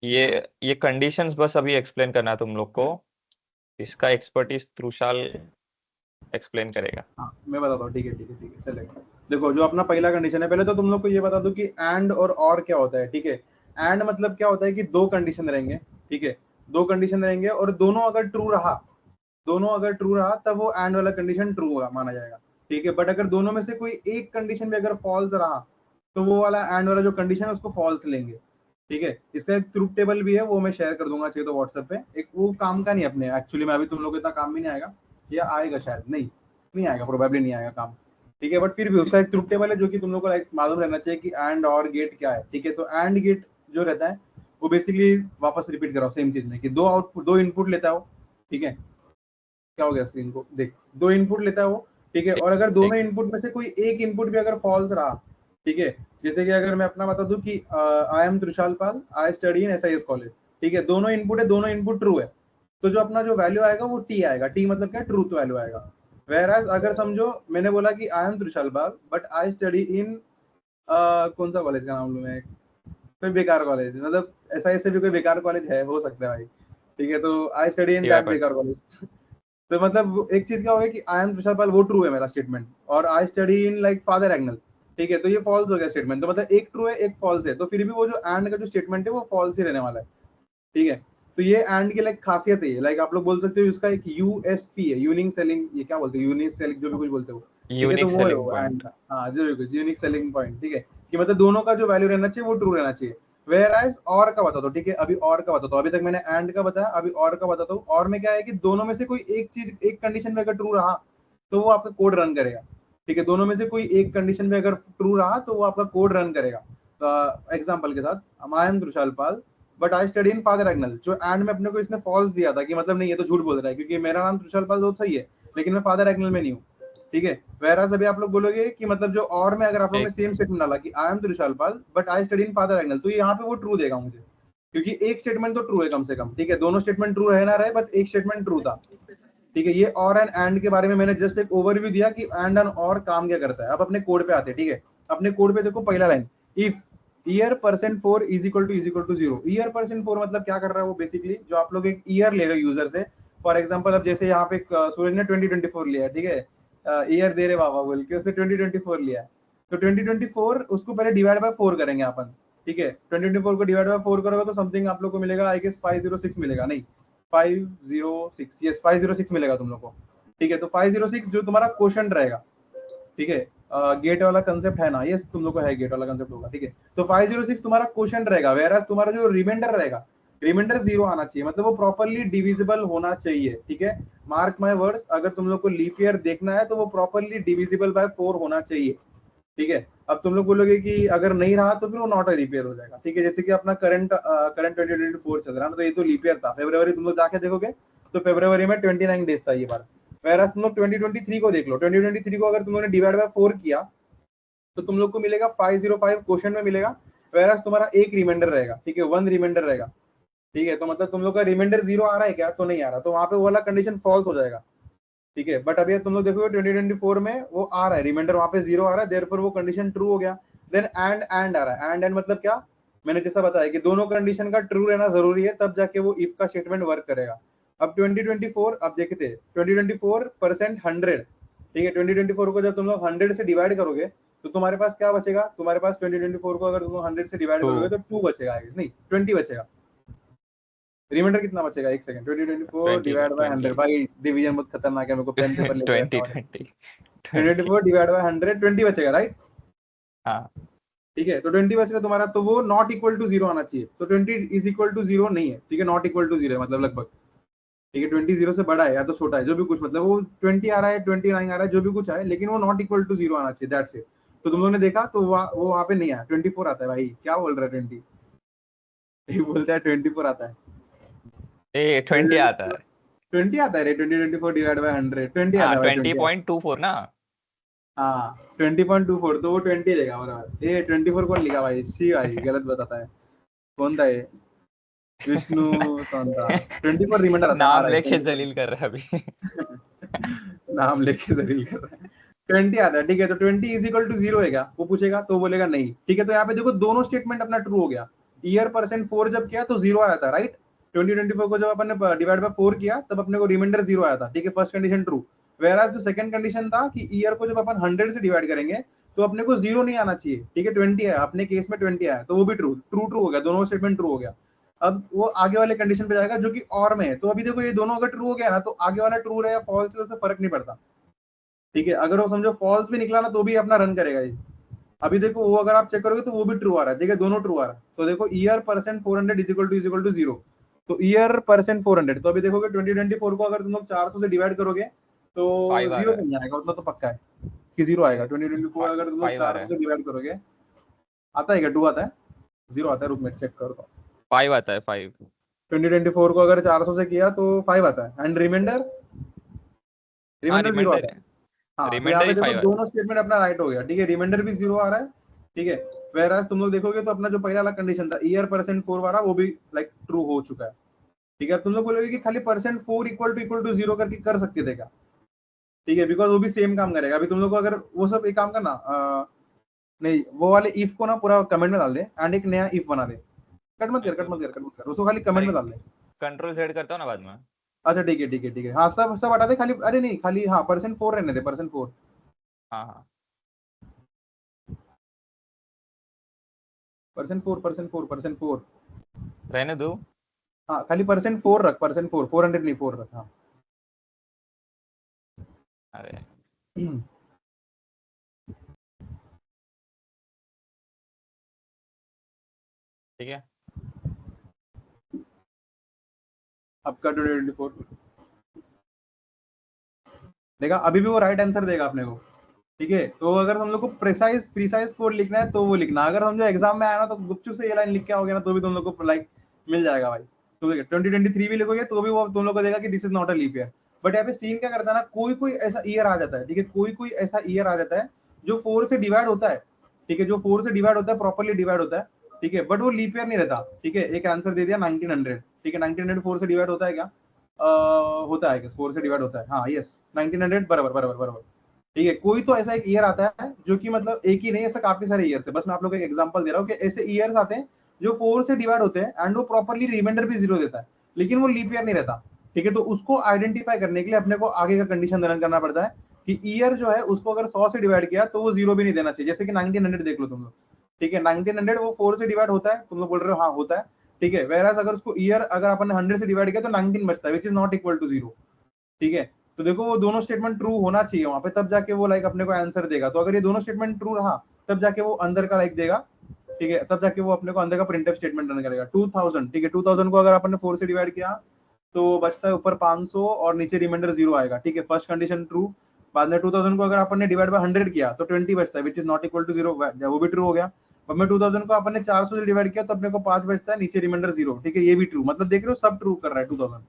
ये कंडीशंस बस अभी एक्सप्लेन करना है तुम लोग को, इसका एक्सपर्टीज त्रुशाल एक्सप्लेन करेगा। हाँ मैं बताता हूँ, ठीक है ठीक है ठीक है चलेगा। देखो जो अपना पहला कंडीशन है, पहले तो तुम लोग को ये बता दो कि एंड और क्या होता है। ठीक है, एंड मतलब क्या होता है कि दो कंडीशन रहेंगे। ठीक है, दो कंडीशन रहेंगे और दोनों अगर ट्रू रहा, दोनों अगर ट्रू रहा तब वो एंड वाला कंडीशन ट्रू होगा माना जाएगा। ठीक है, बट अगर दोनों में से कोई एक कंडीशन भी अगर फॉल्स रहा तो वो वाला एंड वाला जो कंडीशन है उसको फॉल्स लेंगे। ठीक है, इसका एक ट्रूथ टेबल भी है, वो मैं शेयर कर दूंगा चाहिए तो व्हाट्सएप पे। एक वो काम का नहीं अपने एक्चुअली में, अभी तुम लोग को इतना काम भी नहीं आएगा, या आएगा शायद, नहीं आएगा, प्रोबेबली नहीं आएगा काम। ठीक है, बट फिर भी उसका एक ट्रूथ टेबल है जो कि तुम लोग को लाइक मालूम रहना चाहिए कि एंड और गेट क्या है। ठीक है, तो एंड गेट जो रहता है वो बेसिकली वापस रिपीट कराओ सेम चीज में कि दो आउटपुट, दो इनपुट लेता है वो। ठीक है, क्या हो गया स्क्रीन को देख, दो इनपुट लेता है वो। ठीक है, और अगर दोनों इनपुट में से कोई एक इनपुट भी अगर फॉल्स रहा, ठीक है, जैसे कि अगर मैं अपना बता दूं कि I am Trishal Pal, I study in SIS college. ठीक है, दोनों इनपुट है, दोनों इनपुट ट्रू है, तो जो अपना जो वैल्यू आएगा वो टी आएगा। टी मतलब क्या, ट्रूथ वैल्यू आएगा। वेराज अगर समझो मैंने बोला कि I am Trishal Pal but I study in कौन सा कॉलेज का नाम लूं मैं, कोई बेकार कॉलेज, मतलब ऐसा ऐसे भी कोई बेकार कॉलेज है, हो सकता है भाई, ठीक है। तो आई स्टडी इन दैट बेकार कॉलेज। तो मतलब एक चीज क्या होगा कि आई एम तुषार पाल, वो ट्रू है मेरा स्टेटमेंट, और आई study in like father Agnel, ठीक है, तो ये फॉल्स हो गया स्टेटमेंट। तो मतलब एक ट्रू है एक फॉल्स है, तो फिर भी वो जो एंड का जो स्टेटमेंट है वो फॉल्स ही रहने वाला है, ठीक है। तो ये एंड की लाइक खासियत है, लाइक आप लोग बोल सकते हो इसका एक यूएसपी है, यूनिक सेलिंग, ये क्या बोलते हैं, यूनिक सेलिंग जो भी कुछ बोलते हो, ठीक है। तो यूनिक वो है सेलिंग वो एंड पॉइंट। का, हाँ जो भी कुछ यूनिक सेलिंग पॉइंट, ठीक है, कि मतलब दोनों का जो वैल्यू रहना चाहिए वो ट्रू रहना चाहिए। वेयर एज और का बता दो, ठीक है, अभी और का बताता हूँ, अभी तक मैंने एंड का बताया, अभी और का बताता हूँ। और में क्या है कि दोनों में से कोई एक चीज, एक कंडीशन में अगर ट्रू रहा तो वो आपका कोड रन करेगा, ठीक है। दोनों में से कोई एक कंडीशन में अगर ट्रू रहा तो वो आपका कोड रन करेगा। तो एग्जाम्पल के साथ, I am Trushal Pal but I study in Father Agnel, जो एंड में अपने को इसने फॉल्स दिया था कि मतलब नहीं ये तो झूठ बोल रहा है, क्योंकि मेरा नाम त्रुशाल पाल तो सही है लेकिन मैं फादर एग्नल में नहीं हूँ, ठीक है। वेरास अभी आप लोग बोलोगे कि मतलब जो और में अगर आप लोग ने सेम स्टेटमेंट डाला कि I am Trushal Pal but I study in Father Agnel, तो यहाँ पे वो ट्रू देगा मुझे, क्योंकि एक स्टेटमेंट तो ट्रू है कम से कम, ठीक है। दोनों स्टेटमेंट ट्रू रहे ना रहे, बट एक स्टेटमेंट ट्रू था, ठीक है। ये और एंड के बारे में मैंने जस्ट एक ओवरव्यू दिया कि एंड एंड और काम क्या करता है। अब अपने कोड पे आते हैं, ठीक है। अपने कोड पे देखो पहला line, if year percent 4 is equal to 0। Year percent 4 मतलब क्या कर रहा है वो, बेसिकली जो आप लोग एक ईयर ले रहे हो यूजर से, फॉर एग्जांपल अब जैसे यहाँ पे सूरज ने 2024 लिया है, ठीक है, ईयर दे रहे बाबा बोल के उसने 2024 लिया है, तो 2024 उसको पहले डिवाइड बाय 4 करेंगे अपन, ठीक है। 2024 को डिवाइड बाय 4 करोगे तो समथिंग आप लोग को मिलेगा, आई गेस 506 मिलेगा, नहीं 506, यस 506 मिलेगा तुम लोग को, ठीक है। तो 506 जो तुम्हारा क्वेश्चन रहेगा, ठीक है, गेट वाला कंसेप्ट है ना, यस तुम लोग को है गेट वाला कंसेप्ट होगा, ठीक है। तो 506 तुम्हारा क्वेश्चन रहेगा, वेराज तुम्हारा जो रिमाइंडर रहेगा, रिमाइंडर 0 आना चाहिए, मतलब वो प्रॉपर्ली डिविजिबल होना चाहिए, ठीक है। मार्क माय वर्ड्स, अगर तुम लोग को लीप ईयर देखना है तो वो प्रॉपर्ली डिविजिबल बाय 4 होना चाहिए, ठीक है। अब तुम लोग बोलोगे कि अगर नहीं रहा तो फिर वो नॉट रिपेयर हो जाएगा, ठीक है। जैसे कि अपना करंट 2024 चल रहा है ना, तो ये तो लीप ईयर था, फरवरी तुम लोग जाके देखोगे तो फरवरी में 29 डेज था ये बार। वैराज तुम लोग 2023 को देख लो, 2023 को अगर तुम लोगों ने डिवाइड बाय 4 किया तो तुम लोग को मिलेगा 505 क्वेश्चन में मिलेगा, वैराज तुम्हारा एक रिमाइंडर रहेगा, ठीक है, 1 रिमाइंडर रहेगा, ठीक है। तो मतलब तुम लोग का रिमाइंडर 0 आ रहा है क्या, तो नहीं आ रहा, तो वहां पे वो वाला कंडीशन फॉल्स हो जाएगा, ठीक है। बट अभी तुम लोग देखोगे 2024 में वो आ रहा है, रिमाइंडर वहां पे 0 आ रहा है, देयरफॉर वो कंडीशन ट्रू हो गया। देन एंड आ रहा है, एंड मतलब क्या, मैंने जैसा बताया कि दोनों कंडीशन का ट्रू रहना जरूरी है, तब जाके वो इफ का स्टेटमेंट वर्क करेगा। अब 2024 अब देखते हैं, 2024% 100, ठीक है। 2024 को जब तुम लोग 100 से डिवाइड करोगे तो तुम्हारे पास क्या बचेगा, तुम्हारे पास 2024 को अगर तुम लोग 100 से डिवाइड करोगे तो 2 बचेगा, नहीं 20 बचेगा। रिमाइंडर कितना बचेगा, एक सेकंड, 2024 20 डिवाइड बाय 100, 20 भाई डिवीजन बहुत खतरनाक है, मेरे को पेन पेपर लेके बैठना 20 पड़ेगा। 20 20 2024 डिवाइड बाय 100, 20 बचेगा, राइट, हाँ ठीक है। तो 20 बच रहा तुम्हारा, तो वो नॉट इक्वल टू 0 आना चाहिए, तो 20 इज इक्वल टू 0 नहीं है, ठीक है, नॉट इक्वल टू 0 है मतलब लगभग, ठीक है। 20 0 से बड़ा है या तो छोटा है, जो भी कुछ, मतलब वो 20 आ रहा है, 29 आ रहा है, जो भी कुछ है, लेकिन वो नॉट इक्वल टू 0 आना चाहिए, दैट्स इट। तो तुम लोगों ने देखा तो वो वहां पे नहीं आया, 24 आता है, भाई क्या बोल रहा है 20, ये बोलता है 24 आता है, ये 20 आता है। 20 आता है रे, 2024 डिवाइड बाय 100 20 आता हाँ है भाई, 20 आता है। 20.24 ना। हाँ 20.24, तो वो 20 देगा बराबर। ये 24 कौन लिखा भाई, सी भाई गलत बताता है, कौन था ये, विष्णु सोनता। 24 रिमाइंडर आता है, हाँ नाम राइट लेके 24। जलील कर रहा है अभी। नाम लेके दलील कर रहा है, 20 आता है, ठीक है। तो 20 इज इक्वल टू 0 है क्या, वो पूछेगा तो बोलेगा नहीं, ठीक है। तो यहाँ पे देखो दोनों स्टेटमेंट अपना ट्रू हो गया। ईयर परसेंट 4 जब किया तो 0 आया था, राइट। 2024 को जब अपन ने डिवाइड बाय 4 किया तब अपने को रिमाइंडर 0 आया था, ठीक है, फर्स्ट कंडीशन ट्रू। वेराज जो सेकंड कंडीशन था कि ईयर को जब अपन 100 से डिवाइड करेंगे तो अपने को 0 नहीं आना चाहिए, ठीक है, 20 है, अपने केस में 20 आया, तो वो भी ट्रू ट्रू ट्रू हो गया, दोनों स्टेटमेंट ट्रू हो गया। अब वो आगे वाले कंडीशन पे जाएगा जो कि और में है, तो अभी देखो ये दोनों अगर ट्रू हो गया ना तो आगे वाला ट्रू रहे या फॉल्स है उससे फर्क नहीं पड़ता, ठीक है। अगर वो समझो फॉल्स भी निकला ना तो भी अपना रन करेगा ये। अभी देखो वो अगर आप चेक करोगे तो वो भी ट्रू आ रहा है, ठीक है, दोनों ट्रू आ रहा है। तो देखो year percent 400 is equal to 0, तो ईयर परसेंट 400, तो अभी देखोगे 2024 को अगर तुम लोग 400 से डिवाइड करोगे तो 5 आ 0 रहा है। बन जाएगा, उतना तो पक्का है कि 0 आएगा। 2024 अगर तुम लोग 5 आ रहा 400 है। से डिवाइड करोगे, आता है क्या, 2 आता है, 0 आता है, रुक मैं चेक करो। 5 आता है 5। 2024 को अगर 400 से किया तो 5 आता है, एंड रिमाइंडर, हाँ रिमाइंडर 0 रिमाइंडर आता है। है। हाँ तो यहाँ रिमाइंडर पे ही देखो 5 आता दोनों स्टेटमेंट अपना राइट हो गया, ठीक है, रिमाइंडर भी 0 आ रहा है, ठीक है। वेराज तुम लोग देखोगे तो अपना जो पहला वाला कंडीशन था ईयर परसेंट 4 वाला वो भी लाइक ट्रू हो चुका है, ठीक है। अब तुम लोग बोलोगे कि खाली परसेंट 4 इक्वल टू 0 करके कर सकते थे क्या, ठीक है, बिकॉज वो भी सेम काम करेगा। अभी तुम लोग को अगर वो सब एक काम करना, नहीं, वो वाले इफ को ना पूरा कमेंट में डाल दे एंड एक नया इफ बना दे। कट मत कर, कट मत कर, कट मत कर, उसको खाली कमेंट में डाल दे। कंट्रोल Z करता हूँ ना बाद में। अच्छा ठीक है ठीक है ठीक है, हाँ सब सब हटा दे खाली, अरे नहीं खाली हाँ %4 रहने दे, %4। हाँ हाँ %4 रहने दो। हाँ खाली %4 रख, %4 400 नहीं 4 रख, हाँ। अरे ठीक है। आपका 2024 देखा, अभी भी वो राइट आंसर देगा अपने को। ठीक है, तो अगर हम लोग को प्रिसाइज कोड लिखना है तो वो लिखना, अगर समझो एग्जाम में आया ना तो गुपचुप से ये लाइन लिख के आओगे ना तो भी तुम लोग को लाइक मिल जाएगा भाई। तो 2023 भी लिखोगे तो भी वो तुम लोग को देगा कि this is not a leap year. But यहाँ पे सीन क्या करता है ना, कोई कोई ऐसा ईयर आ जाता है, ठीक है, कोई कोई ऐसा ईयर आ जाता है जो 4 से डिवाइड होता है। ठीक है, जो 4 से डिवाइड होता है, प्रॉपरली डिवाइड होता है। ठीक है, बट वो लीप ईयर नहीं रहता। ठीक है, एक आंसर दे दिया 1900। ठीक है, 1900 4 से डिवाइड होता है क्या? होता है, 4 से डिवाइड होता है, हाँ यस 1900 बराबर बराबर बराबर। ठीक है, कोई तो ऐसा एक ईयर आता है जो कि मतलब एक ही नहीं, ऐसा काफी सारे ईयर्स है, बस मैं आप लोग को एक एग्जांपल दे रहा हूँ कि ऐसे ईयर्स आते हैं जो 4 से डिवाइड होते हैं एंड वो प्रॉपरली रिमाइंडर भी 0 देता है, लेकिन वो लीप ईयर नहीं रहता। ठीक है, तो उसको आइडेंटिफाई करने के लिए अपने को आगे का कंडीशन रन करना पड़ता है कि ईयर जो है उसको अगर 100 से डिवाइड किया तो वो 0 भी नहीं देना चाहिए, जैसे कि 1900 देख लो तुम लोग। ठीक है, 1900 वो 4 से डिवाइड होता है, तुम लोग बोल रहे हो हाँ होता है। ठीक है, वेराज अगर उसको ईयर अगर अपन ने 100 से डिवाइड किया तो 19 बचता है, which is not equal to 0। ठीक है, तो देखो वो दोनों स्टेटमेंट ट्रू होना चाहिए वहां पे, तब जाके वो लाइक अपने को आंसर देगा। तो अगर ये दोनों स्टेटमेंट ट्रू रहा तब जाके वो अंदर का लाइक देगा। ठीक है, तब जाके वो अपने को अंदर का प्रिंटफ स्टेटमेंट रन करेगा। 2000, ठीक है, 2000 को अगर अपन ने 4 से डिवाइड किया तो बचता है ऊपर 500 और नीचे रिमाइंडर 0 आएगा। ठीक है, फर्स्ट कंडीशन ट्रू। बाद में 2000 को अगर अपन ने डिवाइड बाय 100 किया तो 20 बचता है, which is not equal to 0, वो भी ट्रू हो गया। अब में 2000 को अपन ने 400 से डिवाइड किया तो अपने को 5 बचता है, नीचे रिमाइंडर 0। ठीक है, ये भी ट्रू, मतलब देख रहे हो सब ट्रू कर रहा है 2000।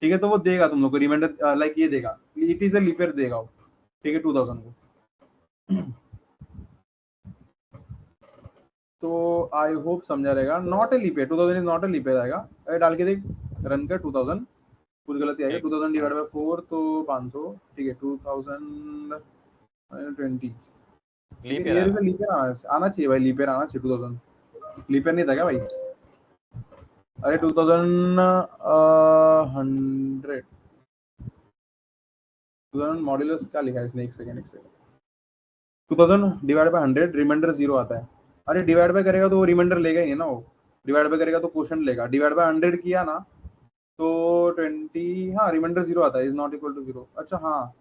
ठीक है, तो वो देगा तुम लोग को रिमाइंडर, लाइक ये देगा, it is a leap year देगा वो। ठीक है, 2000 को। तो आई होप समझा रहेगा, not a leap year, 2000 is not a leap year आएगा। अरे डाल के देख, रन कर 2000, कुछ गलती आएगा। एक 2000 हाँ डिवाइड बाय 4 तो 500। ठीक है, 2020। ठीक लीप है, ईयर ईयर इज आएगा। अ लीप ईयर आना चाहिए भाई, लीप ईयर आना चाहिए 2000। लीप ईयर नहीं था क्या भाई? अरे हाँ 2100 2000 मॉड्यूलस क्या लिखा है इसने, एक सेकंड एक सेकंड। 2000 डिवाइड बाय 100 रिमाइंडर 0 आता है। अरे डिवाइड बाय करेगा तो वो रिमाइंडर लेगा ही नहीं ना वो, डिवाइड बाय करेगा तो क्वोशंट लेगा। डिवाइड बाय 100 किया ना तो 20, हाँ रिमाइंडर 0 आता है, इज नॉट इक्वल टू 0। अच्छा हाँ,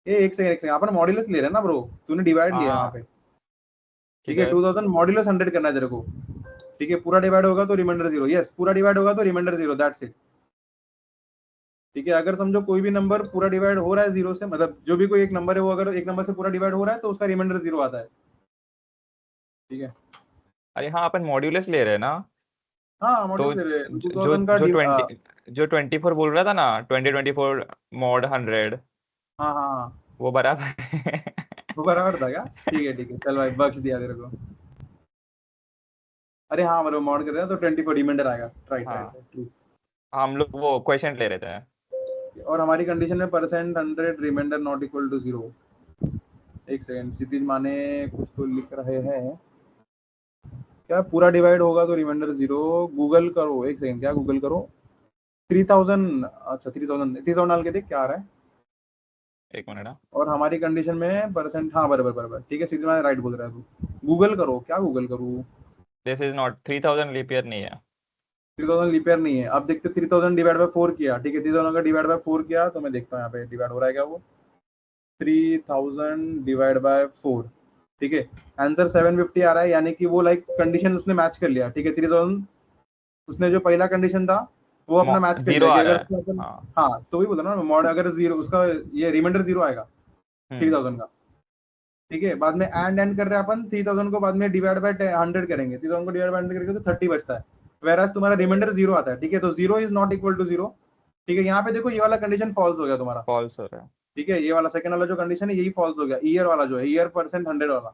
ये एक सेकंड अपन मॉड्यूलस ले रहे हैं ना ब्रो, तूने डिवाइड लिया है वहाँ हाँ पे। ठीक ठीक है, है। 2000 मॉड्यूलस 100 करना है तेरे को। ठीक है, पूरा डिवाइड होगा तो रिमाइंडर 0, यस पूरा डिवाइड होगा तो रिमाइंडर 0, दैट्स इट। ठीक है, अगर समझो कोई भी नंबर पूरा डिवाइड हो रहा है 0 से, मतलब जो भी कोई एक नंबर है वो अगर एक नंबर से पूरा डिवाइड हो रहा है तो उसका रिमाइंडर 0 आता है। ठीक है, अरे हाँ अपन मॉड्यूलस ले रहे हैं ना। हाँ तो मॉड्यूल ले रहे हैं जो 2000 का जो 24 बोल रहा था ना, 2024 मॉड 100, हाँ हाँ हाँ, वो बराबर है। वो बराबर था क्या? ठीक है, चल भाई बख्श दिया तेरे को। अरे हाँ मतलब मॉड कर रहे हैं तो 24 रिमाइंडर आएगा, राइट राइट हाँ राइट ट्रू। हम लोग वो क्वेश्चन ले रहे थे। और हमारी कंडीशन में %100 रिमाइंडर नॉट इक्वल टू 0। एक सेकंड, क्षितिज माने कुछ तो लिख रहे हैं क्या, पूरा डिवाइड होगा तो रिमाइंडर 0। गूगल करो एक सेकंड, क्या गूगल करो 3000, अच्छा 3000 डाल के देख क्या आ रहा है। एक मिनट। हाँ और हमारी कंडीशन में परसेंट, हाँ बराबर बराबर, ठीक है, सीधे मैं राइट बोल रहा है तू। गूगल करो, क्या गूगल करूँ? This is not 3000 leap year नहीं है। 3000 रिपेयर नहीं है। अब देखते 3000 डिवाइड बाय 4 किया, ठीक है, 3000 का डिवाइड बाय 4 किया तो मैं देखता हूँ यहाँ पे डिवाइड हो रहा है क्या वो। 3000 डिवाइड बाय 4, ठीक है, आंसर 750 आ रहा है, यानी कि वो लाइक कंडीशन उसने मैच कर लिया। ठीक है, 3000 उसने जो पहला कंडीशन था वो अपना मैच कर जीरो लिया कि आ अगर रहा है। उसको अपन, हाँ हाँ तो वही बोला ना मॉड, अगर 0 उसका ये रिमाइंडर 0 आएगा हम्म 3000 का। ठीक है, बाद में एंड कर रहे हैं अपन 3000 को बाद में डिवाइड बाय 100 करेंगे, 3000 को डिवाइड बाय 100 करेंगे तो 30 बचता है, वेराज तुम्हारा रिमाइंडर 0 आता है। ठीक है, तो 0 इज नॉट इक्वल टू 0। ठीक है, यहाँ पे देखो ये वाला कंडीशन फॉल्स हो गया तुम्हारा। फॉल्स हो रहा है। ठीक है, ये वाला सेकंड वाला जो कंडीशन है यही फॉल्स हो गया, ईयर वाला जो है, ईयर %100 वाला।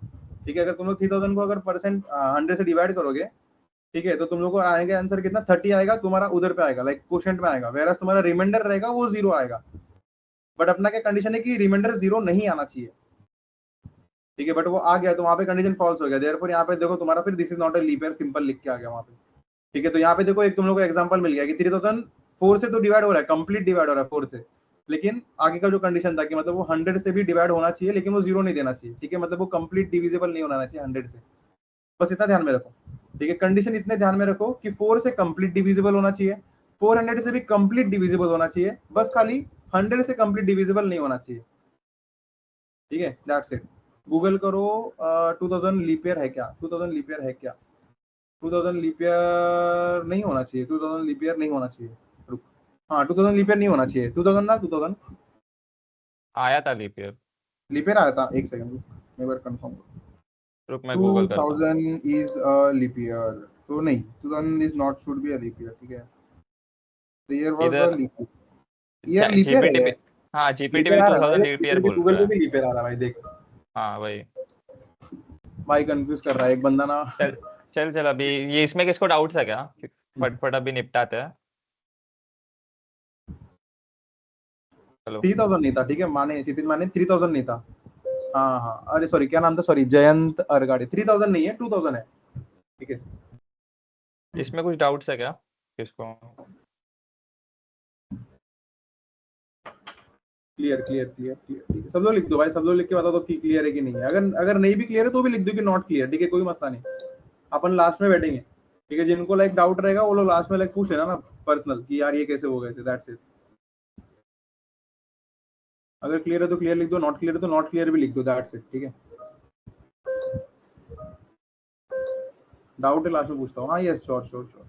ठीक है, अगर तुम लोग 3000 को अगर परसेंट 100 से डिवाइड करोगे, ठीक है, तो तुम लोग को आएगा आंसर कितना, 30 आएगा तुम्हारा, उधर पे आएगा लाइक क्वोशंट में आएगा, वेराज तुम्हारा रिमाइंडर रहेगा वो 0 आएगा। बट अपना क्या कंडीशन है कि रिमाइंडर 0 नहीं आना चाहिए। ठीक है, बट वो आ गया तो वहाँ पे कंडीशन फॉल्स हो गया, देयरफॉर यहाँ पे देखो तुम्हारा फिर this is not a leap year simple लिख के आ गया वहाँ पे। ठीक है, तो यहाँ पे देखो एक तुम लोग को एग्जांपल मिल गया कि 3004 से तो डिवाइड हो रहा है, कंप्लीट डिवाइड हो रहा है 4 से, लेकिन आगे का जो कंडीशन था कि मतलब वो 100 से भी डिवाइड होना चाहिए लेकिन वो 0 नहीं देना चाहिए। ठीक है, मतलब वो कंप्लीट डिविजिबल नहीं होना चाहिए 100 से, बस इतना ध्यान में रखो। ठीक है, कंडीशन इतने ध्यान में रखो कि 4 से कंप्लीट डिविजिबल होना चाहिए, 400 से भी कंप्लीट डिविजिबल होना चाहिए, बस खाली 100 से कंप्लीट डिविजिबल नहीं होना चाहिए। ठीक है, दैट्स इट। गूगल करो 2000 लीप ईयर है क्या, 2000 लीप ईयर है क्या, 2000 लीप ईयर नहीं होना चाहिए, 2000 लीप ईयर नहीं होना चाहिए। रुक, हाँ 2000 लीप ईयर नहीं होना चाहिए, 2000 ना 2000 आया था लीप ईयर। लीप ईयर आया था, एक सेकंड एक बार कंफर्म। रुक मैं गूगल करता हूँ। 2000 इज अ लीप ईयर, तो नहीं 2000 is not should be a leap year. ठीक है, द ईयर वाज अ इधर leap year, leap year GPT है, भी, हाँ लीप जीपीटी ईयर भी आ रहा है 2000 भाई, लीप ईयर बोल गूगल रहा पे है। भी लीप ईयर आ रहा है भाई, देख हाँ वही। भाई कंफ्यूज कर रहा है एक बंदा ना। चल चल चल अभी ये इसमें किसको डाउट्स है क्या? फटफट अभी निपटाते हैं। चलो 3000 नहीं था, ठीक है, माने क्षितिज माने 3000 नहीं था। हाँ हाँ, अरे सॉरी क्या नाम था, सॉरी जयंत अरगाड़ी, 3000 नहीं है 2000 है। ठीक है, इसमें कुछ डाउट्स है क्या किसको? क्लियर क्लियर क्लियर क्लियर, सब लोग लिख दो भाई, सब लोग लिख के बता दो कि क्लियर है कि नहीं है। अगर अगर नहीं भी क्लियर है तो भी लिख दो कि नॉट क्लियर। ठीक है, कोई मसला नहीं, अपन लास्ट में बैठेंगे। ठीक है, जिनको लाइक डाउट रहेगा वो लोग लास्ट में लाइक पूछ लेना ना पर्सनल कि यार ये कैसे हो गए, दैट्स इट। अगर क्लियर है तो क्लियर लिख दो, नॉट क्लियर है तो नॉट क्लियर भी लिख दो, दैट्स इट। ठीक है, डाउट है लास्ट में पूछता हूँ। हाँ यस, श्योर श्योर श्योर।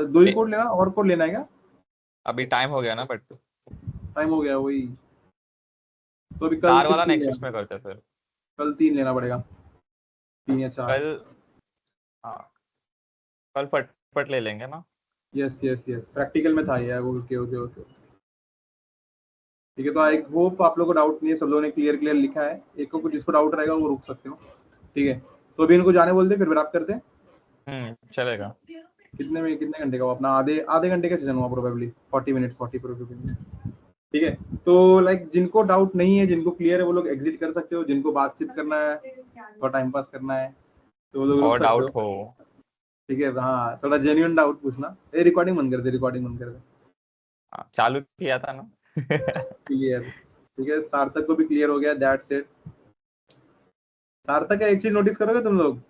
दो ही कोड लेना और कोड लेना है क्या? अभी टाइम हो गया ना बट टाइम हो गया वही, तो अभी कल 4 फिर वाला 3 नेक्स्ट लेना, उसमें करते हैं फिर। कल 3 लेना पड़ेगा, 3 या 4। कल हाँ कल फटफट ले लेंगे ना। यस यस यस, प्रैक्टिकल में था ये। ओके ओके ओके, ठीक है, तो आई होप आप लोगों को डाउट नहीं है, सब लोगों ने क्लियर क्लियर लिखा है। एक को जिसको डाउट रहेगा वो रुक सकते हो। ठीक है, तो अभी इनको जाने बोल दे, फिर आप करते हैं। चलेगा। कितने में, कितने घंटे का वो अपना, आधे आधे घंटे का सेशन हुआ प्रोबेबली, 40 मिनट्स 40 मिनट। ठीक है, तो लाइक जिनको डाउट नहीं है, जिनको क्लियर है वो लोग एग्जिट कर सकते हो, जिनको बातचीत करना है और टाइम पास करना है तो वो लोग रुक और सकते हो। डाउट हो ठीक है, हाँ थोड़ा जेन्युइन डाउट पूछना। ये रिकॉर्डिंग बंद कर दे, रिकॉर्डिंग बंद कर दे। चालू किया था ना। क्लियर, ठीक है, सार्थक को भी क्लियर हो गया, दैट्स इट। सार्थक का एक चीज नोटिस करोगे तुम लोग,